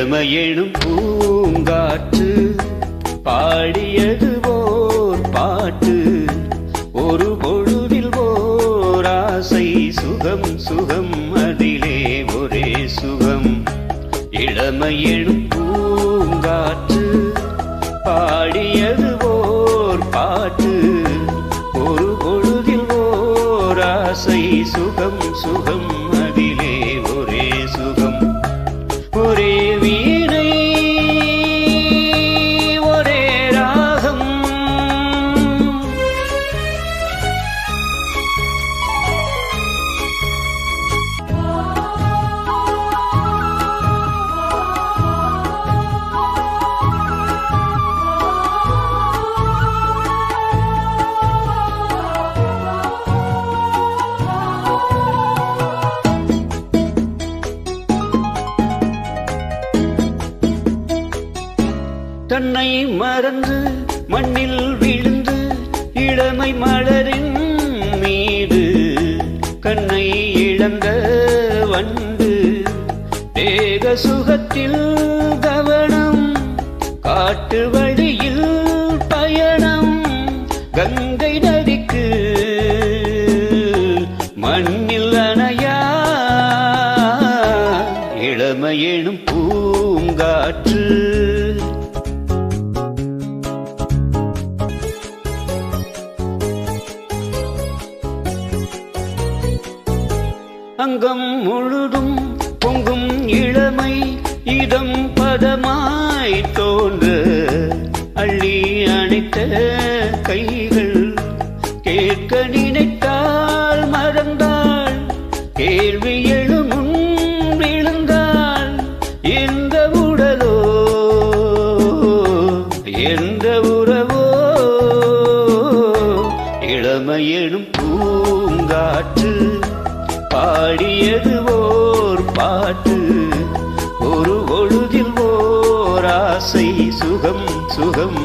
இளமையெனும் பூங்காற்று பாடியது ஓர் பாட்டு. ஒரு பொழுதில் ஓர் ஆசை சுகம் சுகம் அதிலே ஒரே சுகம். இளமையெனும் பூங்காற்று பாடியது ஓர் பாட்டு. ஒரு பொழுதில் ஓர் ஆசை சுகம் சுகம் அதிலே ஒரே சுகம். ஒரே வீணை ஒரே ராகம், தன்னை மறந்து மண்ணில் விழுந்து இளமை மலரின் மீது கண்ணை இழந்த வண்டு. தேக சுகத்தில் கவனம், காட்டு வழியில் பயணம். கங்கை நதிக்கு மண்ணில் அணையா இளமையெனும் பூங்காற்று. அங்கம் முழுதும் பொங்கும் இளமை இதம் பதமாய் தோன்ற அள்ளி அணைத்த கைகள். கேட்க நினைத்தாள் மறந்தாள், கேள்வி எழுமுன் விழுந்தாள். எந்த உடலோ எந்த உறவோ இளமையெனும் பூங்காற்று பாடியது ஓர் பாட்டு. ஒரு பொழுதில் ஓர் ஆசை சுகம் சுகம்